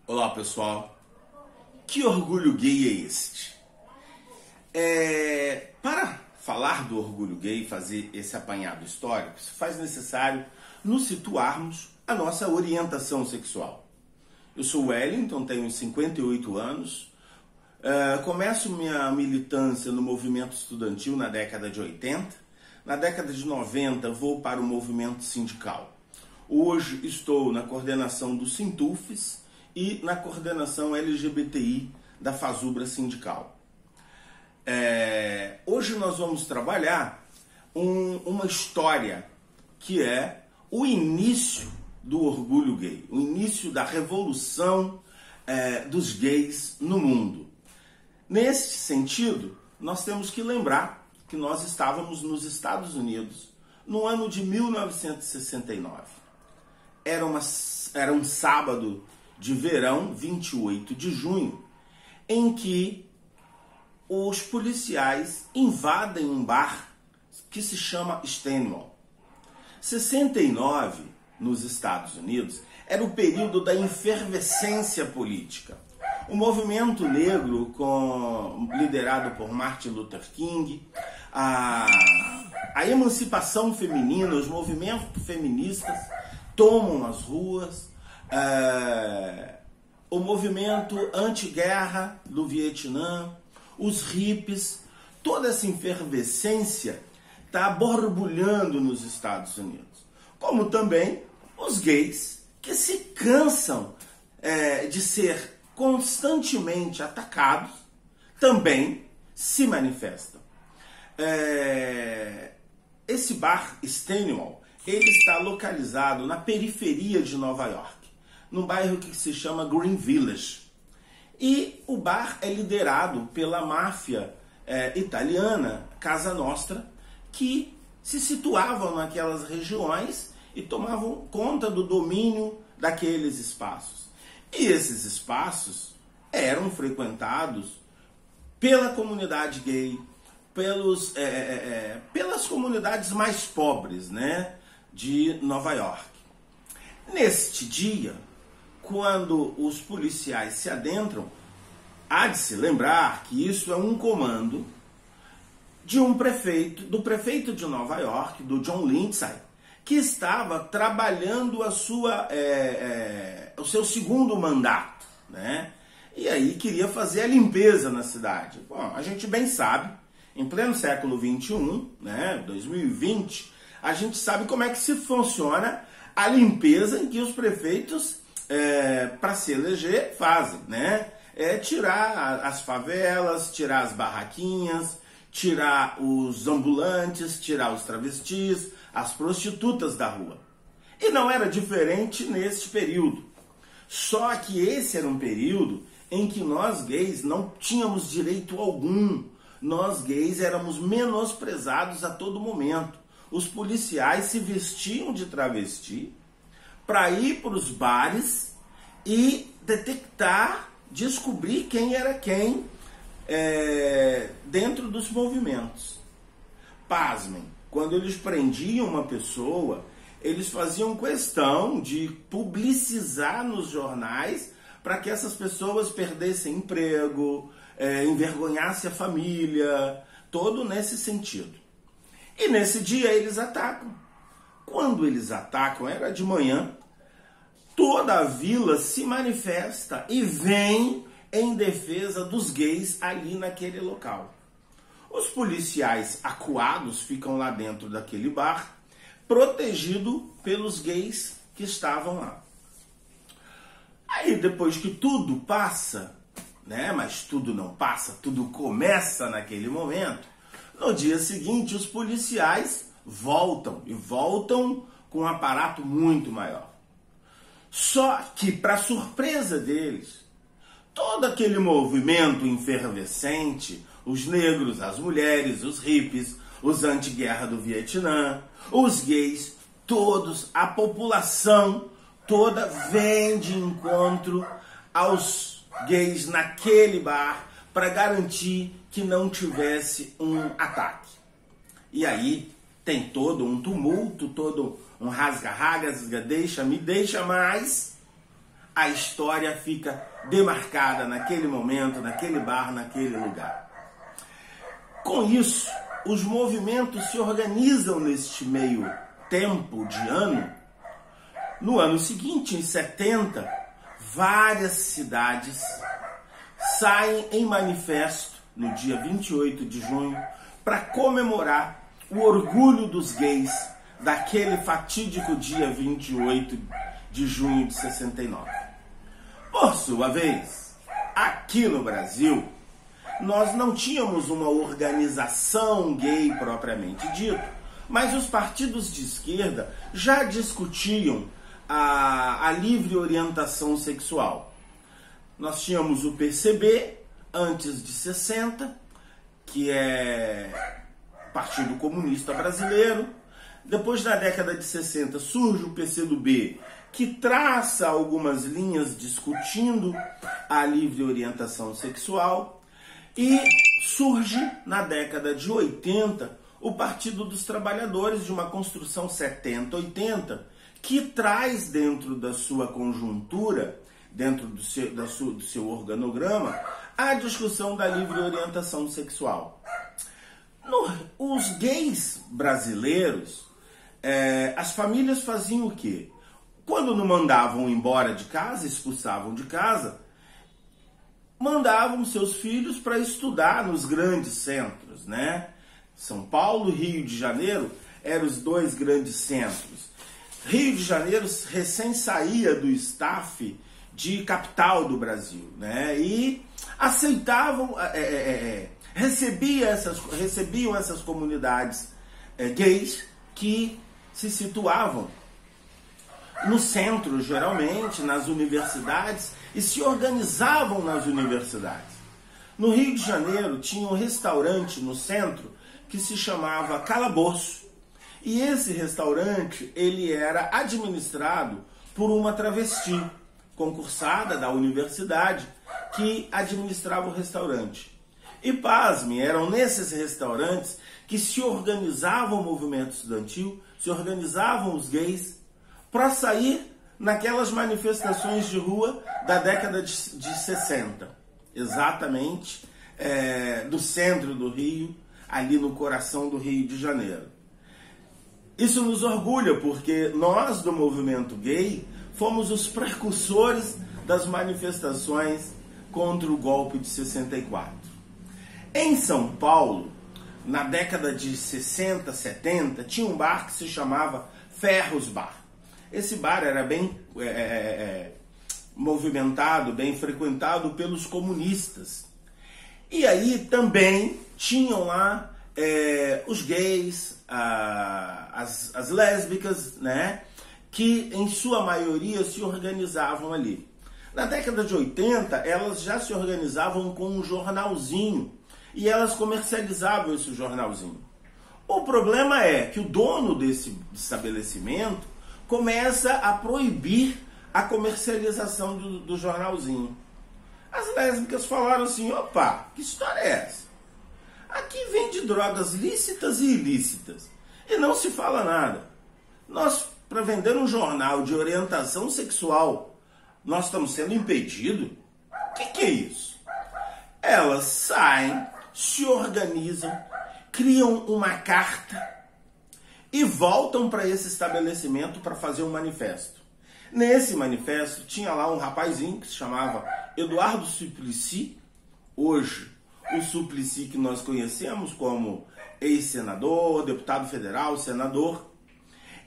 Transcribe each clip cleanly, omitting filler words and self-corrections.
Olá pessoal, que orgulho gay é este? Para falar do orgulho gay e fazer esse apanhado histórico, se faz necessário nos situarmos a nossa orientação sexual. Eu sou Wellington, tenho 58 anos, começo minha militância no movimento estudantil na década de 80, na década de 90 vou para o movimento sindical. Hoje estou na coordenação do Sintufes e na coordenação LGBTI da Fazubra Sindical. Hoje nós vamos trabalhar uma história que é o início do orgulho gay, o início da revolução dos gays no mundo. Nesse sentido, nós temos que lembrar que nós estávamos nos Estados Unidos no ano de 1969. Era um sábado de verão, 28 de junho, em que os policiais invadem um bar que se chama Stonewall. 69, nos Estados Unidos, era o período da efervescência política. O movimento negro, liderado por Martin Luther King, a emancipação feminina, os movimentos feministas tomam as ruas, o movimento anti-guerra do Vietnã, os hippies, toda essa efervescência está borbulhando nos Estados Unidos. Como também os gays que se cansam de ser constantemente atacados também se manifestam. Esse bar Stonewall, ele está localizado na periferia de Nova York, num bairro que se chama Green Village. E o bar é liderado pela máfia italiana Casa Nostra, que se situavam naquelas regiões e tomavam conta do domínio daqueles espaços. E esses espaços eram frequentados pela comunidade gay, pelas comunidades mais pobres, né, de Nova York. Neste dia, quando os policiais se adentram, há de se lembrar que isso é um comando do prefeito de Nova York, do John Lindsay, que estava trabalhando o seu segundo mandato, né? E aí queria fazer a limpeza na cidade. Bom, a gente bem sabe, em pleno século XXI, né, 2020, a gente sabe como é que se funciona a limpeza em que os prefeitos, para se eleger, fazem, né? Tirar as favelas, tirar as barraquinhas, tirar os ambulantes, tirar os travestis, as prostitutas da rua. E não era diferente neste período. Só que esse era um período em que nós gays não tínhamos direito algum. Nós gays éramos menosprezados a todo momento. Os policiais se vestiam de travesti para ir para os bares e descobrir quem era quem dentro dos movimentos. Pasmem, quando eles prendiam uma pessoa, eles faziam questão de publicizar nos jornais para que essas pessoas perdessem emprego, envergonhassem a família, todo nesse sentido. E nesse dia eles atacam. Quando eles atacam, era de manhã, toda a vila se manifesta e vem em defesa dos gays ali naquele local. Os policiais acuados ficam lá dentro daquele bar, protegido pelos gays que estavam lá. Aí depois que tudo passa, né, mas tudo não passa, tudo começa naquele momento, no dia seguinte os policiais voltam com um aparato muito maior. Só que, para surpresa deles, todo aquele movimento efervescente, os negros, as mulheres, os hippies, os anti-guerra do Vietnã, os gays, todos, a população toda vem de encontro aos gays naquele bar para garantir que não tivesse um ataque. E aí tem todo um tumulto, todo um rasga-rasga, deixa mais, a história fica demarcada naquele momento, naquele bar, naquele lugar. Com isso, os movimentos se organizam neste meio tempo de ano. No ano seguinte, em 70, várias cidades saem em manifesto no dia 28 de junho para comemorar o orgulho dos gays daquele fatídico dia 28 de junho de 69. Por sua vez, aqui no Brasil, nós não tínhamos uma organização gay propriamente dito, mas os partidos de esquerda já discutiam a livre orientação sexual. Nós tínhamos o PCB, antes de 60, que é Partido Comunista Brasileiro. Depois, na década de 60, surge o PCdoB, que traça algumas linhas discutindo a livre orientação sexual. E surge, na década de 80, o Partido dos Trabalhadores, de uma construção 70-80, que traz dentro da sua conjuntura, dentro do seu organograma, a discussão da livre orientação sexual. Os gays brasileiros, as famílias faziam o quê? Quando não mandavam embora de casa, expulsavam de casa, mandavam seus filhos para estudar nos grandes centros, né? São Paulo e Rio de Janeiro eram os dois grandes centros. Rio de Janeiro recém saía do staff de capital do Brasil, né? E aceitavam, recebiam essas comunidades gays que se situavam no centro, geralmente, nas universidades, e se organizavam nas universidades. No Rio de Janeiro tinha um restaurante no centro que se chamava Calabouço. E esse restaurante, ele era administrado por uma travesti concursada da universidade que administrava o restaurante. E pasme, eram nesses restaurantes que se organizavam o movimento estudantil, se organizavam os gays para sair naquelas manifestações de rua da década de 60, exatamente do centro do Rio, ali no coração do Rio de Janeiro. Isso nos orgulha, porque nós do movimento gay fomos os precursores das manifestações contra o golpe de 64. Em São Paulo, na década de 60, 70, tinha um bar que se chamava Ferros Bar. Esse bar era bem movimentado, bem frequentado pelos comunistas. E aí também tinham lá os gays, as lésbicas, né, que em sua maioria se organizavam ali. Na década de 80, elas já se organizavam com um jornalzinho e elas comercializavam esse jornalzinho. O problema é que o dono desse estabelecimento começa a proibir a comercialização do jornalzinho. As lésbicas falaram assim: opa, que história é essa? Aqui vende drogas lícitas e ilícitas e não se fala nada. Nós, para vender um jornal de orientação sexual, nós estamos sendo impedidos? O que é isso? Elas saem, se organizam, criam uma carta e voltam para esse estabelecimento para fazer um manifesto. Nesse manifesto tinha lá um rapazinho que se chamava Eduardo Suplicy, hoje o Suplicy que nós conhecemos como ex-senador, deputado federal, senador.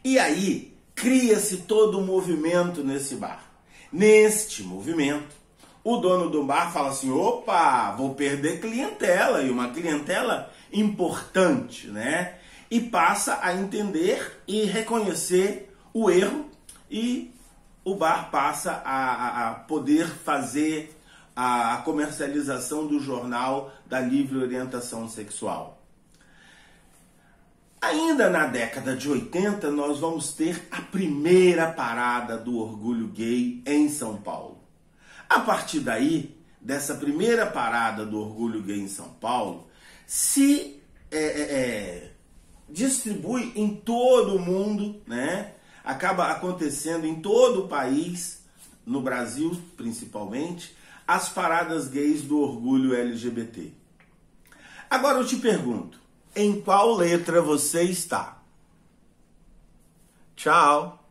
E aí cria-se todo um movimento nesse bar. Neste movimento, o dono do bar fala assim: opa, vou perder clientela, e uma clientela importante, né? E passa a entender e reconhecer o erro, e o bar passa a poder fazer a comercialização do jornal da livre orientação sexual. Ainda na década de 80, nós vamos ter a primeira parada do orgulho gay em São Paulo. A partir daí, dessa primeira parada do orgulho gay em São Paulo, se distribui em todo o mundo, né? Acaba acontecendo em todo o país no Brasil principalmente, as paradas gays do orgulho LGBT. Agora eu te pergunto, em qual letra você está? Tchau!